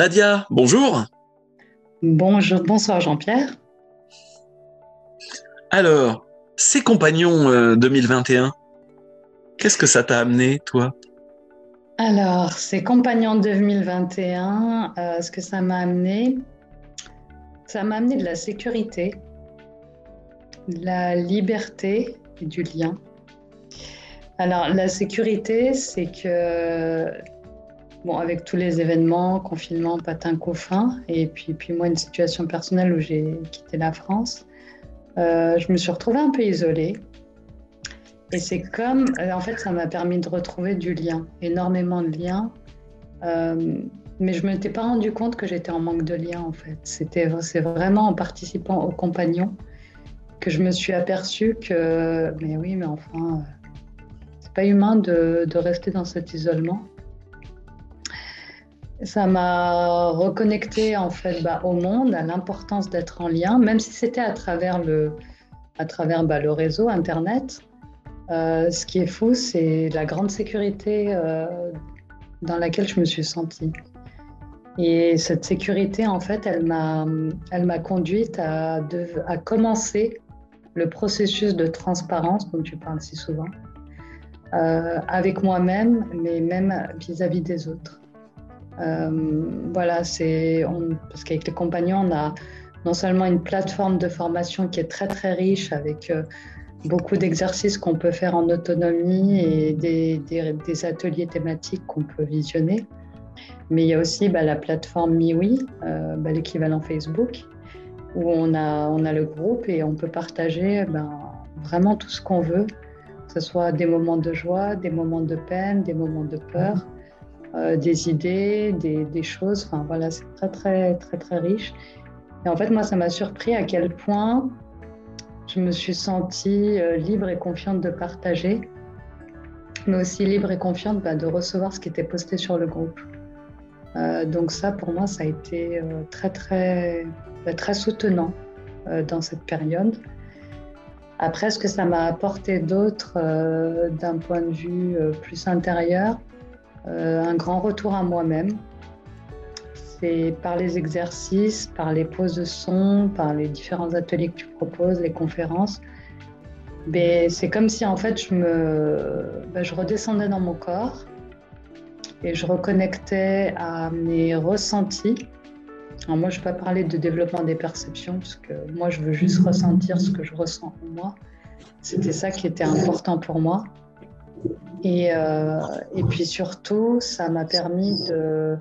Nadia, bonjour. Bonjour, bonsoir Jean-Pierre. Alors, ces compagnons 2021, qu'est-ce que ça t'a amené, toi? Alors, ces compagnons 2021, ce que ça m'a amené, de la sécurité, de la liberté et du lien. Alors, la sécurité, c'est que, bon, avec tous les événements, confinement, patin, couffin, et puis moi, une situation personnelle où j'ai quitté la France, je me suis retrouvée un peu isolée. Et c'est comme, en fait, ça m'a permis de retrouver du lien, énormément de liens. Euh, mais je ne m'étais pas rendu compte que j'étais en manque de lien, en fait. C'est vraiment en participant aux compagnons que je me suis aperçue que, mais oui, mais enfin, c'est pas humain de rester dans cet isolement. Ça m'a reconnecté en fait au monde, à l'importance d'être en lien, même si c'était à travers le réseau Internet. Ce qui est fou, c'est la grande sécurité dans laquelle je me suis sentie. Et cette sécurité, en fait, elle m'a conduite à commencer le processus de transparence dont tu parles si souvent, avec moi-même, mais même vis-à-vis des autres. Voilà, parce qu'avec les compagnons, on a non seulement une plateforme de formation qui est très très riche avec beaucoup d'exercices qu'on peut faire en autonomie et des ateliers thématiques qu'on peut visionner. Mais il y a aussi la plateforme MiWi, l'équivalent Facebook, où on a le groupe et on peut partager vraiment tout ce qu'on veut, que ce soit des moments de joie, des moments de peine, des moments de peur, des idées, des choses. Enfin voilà, c'est très très très très riche. Et en fait, moi, ça m'a surpris à quel point je me suis sentie libre et confiante de partager, mais aussi libre et confiante de recevoir ce qui était posté sur le groupe. Donc ça, pour moi, ça a été très, très, très soutenant dans cette période. Après, ce que ça m'a apporté d'autre d'un point de vue plus intérieur, un grand retour à moi-même. C'est par les exercices, par les pauses de son, par les différents ateliers que tu proposes, les conférences. Mais c'est comme si en fait je redescendais dans mon corps et je reconnectais à mes ressentis. Alors moi, je ne vais pas parler de développement des perceptions parce que moi, je veux juste ressentir ce que je ressens en moi. C'était ça qui était important pour moi. Et puis surtout, ça m'a permis de,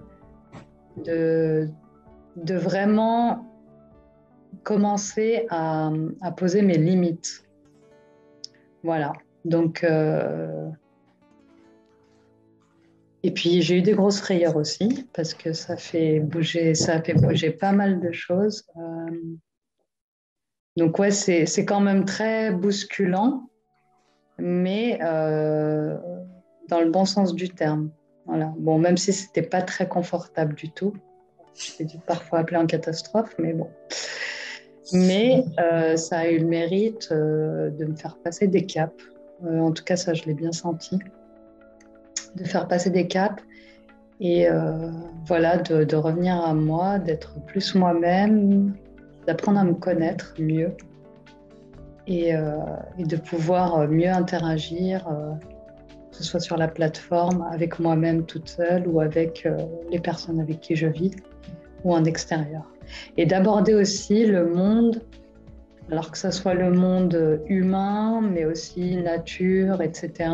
de vraiment commencer à poser mes limites. Voilà. Donc, et puis j'ai eu des grosses frayeurs aussi parce que ça a fait bouger pas mal de choses. Donc ouais, c'est quand même très bousculant, mais dans le bon sens du terme. Voilà. Bon, même si c'était pas très confortable du tout, j'ai dû parfois appeler en catastrophe, mais bon. Mais ça a eu le mérite de me faire passer des caps. En tout cas, ça, je l'ai bien senti. De faire passer des caps et voilà, de revenir à moi, d'être plus moi-même, d'apprendre à me connaître mieux et de pouvoir mieux interagir, que ce soit sur la plateforme, avec moi-même toute seule ou avec les personnes avec qui je vis ou en extérieur. Et d'aborder aussi le monde, alors que ce soit le monde humain, mais aussi nature, etc.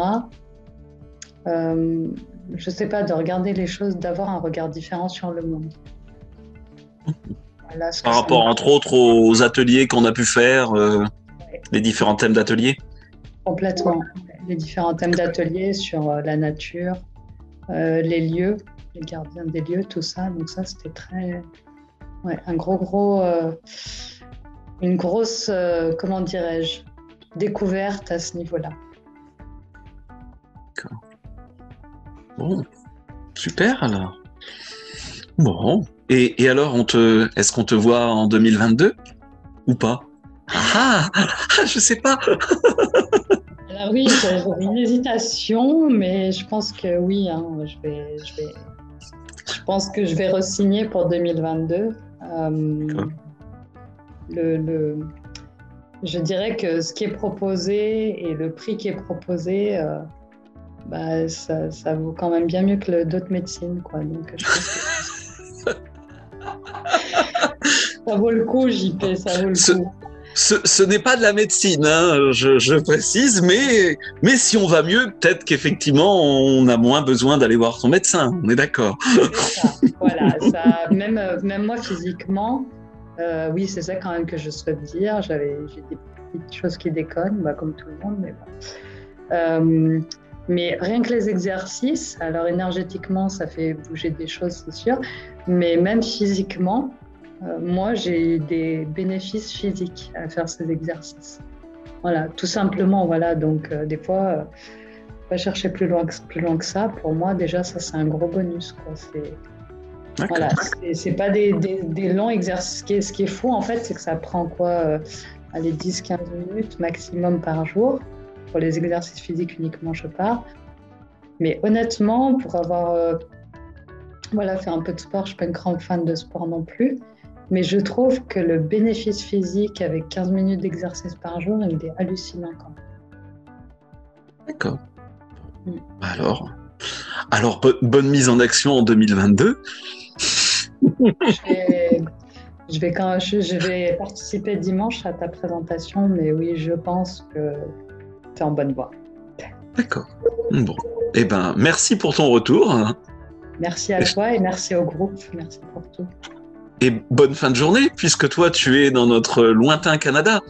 Je ne sais pas, de regarder les choses, d'avoir un regard différent sur le monde. Voilà ce que Par ça rapport, m'a entre autres, aux ateliers qu'on a pu faire, les différents thèmes d'ateliers? complètement. Les différents thèmes d'atelier sur la nature, les lieux, les gardiens des lieux, tout ça. Donc ça, c'était très, ouais, une grosse, comment dirais-je, découverte à ce niveau-là. D'accord. Bon, super alors. Bon. Et alors, est-ce qu'on te voit en 2022 ou pas? Ah, je sais pas. Alors oui, j'ai une hésitation, mais je pense que oui, hein, pense que je vais re-signer pour 2022. D'accord. Je dirais que ce qui est proposé et le prix qui est proposé, ça vaut quand même bien mieux que d'autres médecines, quoi. Donc, je pense que ça vaut le coup, JP, ça vaut le Ce, coup. ce n'est pas de la médecine, hein, je précise, mais si on va mieux, peut-être qu'effectivement, on a moins besoin d'aller voir son médecin. On est d'accord. C'est ça, voilà. Même moi, physiquement, oui, c'est ça quand même que je souhaite dire. J'ai des petites choses qui déconnent, comme tout le monde, mais bon. Mais rien que les exercices, alors énergétiquement, ça fait bouger des choses, c'est sûr, mais même physiquement, moi, j'ai des bénéfices physiques à faire ces exercices. Voilà, tout simplement, voilà. Donc, des fois, pas chercher plus loin que ça. Pour moi, déjà, ça, c'est un gros bonus, quoi. Voilà, c'est pas des longs exercices. Ce qui est fou, en fait, c'est que ça prend quoi, allez, 10-15 minutes maximum par jour. Pour les exercices physiques uniquement, je parle. Mais honnêtement, pour avoir fait un peu de sport, je ne suis pas une grande fan de sport non plus. Mais je trouve que le bénéfice physique avec 15 minutes d'exercice par jour, il est hallucinant quand même. D'accord. Alors bonne mise en action en 2022. Je vais participer dimanche à ta présentation, mais oui, je pense que tu es en bonne voie. D'accord. Bon. Eh ben, merci pour ton retour. Merci à toi et merci au groupe. Merci pour tout. Et bonne fin de journée, puisque toi, tu es dans notre lointain Canada.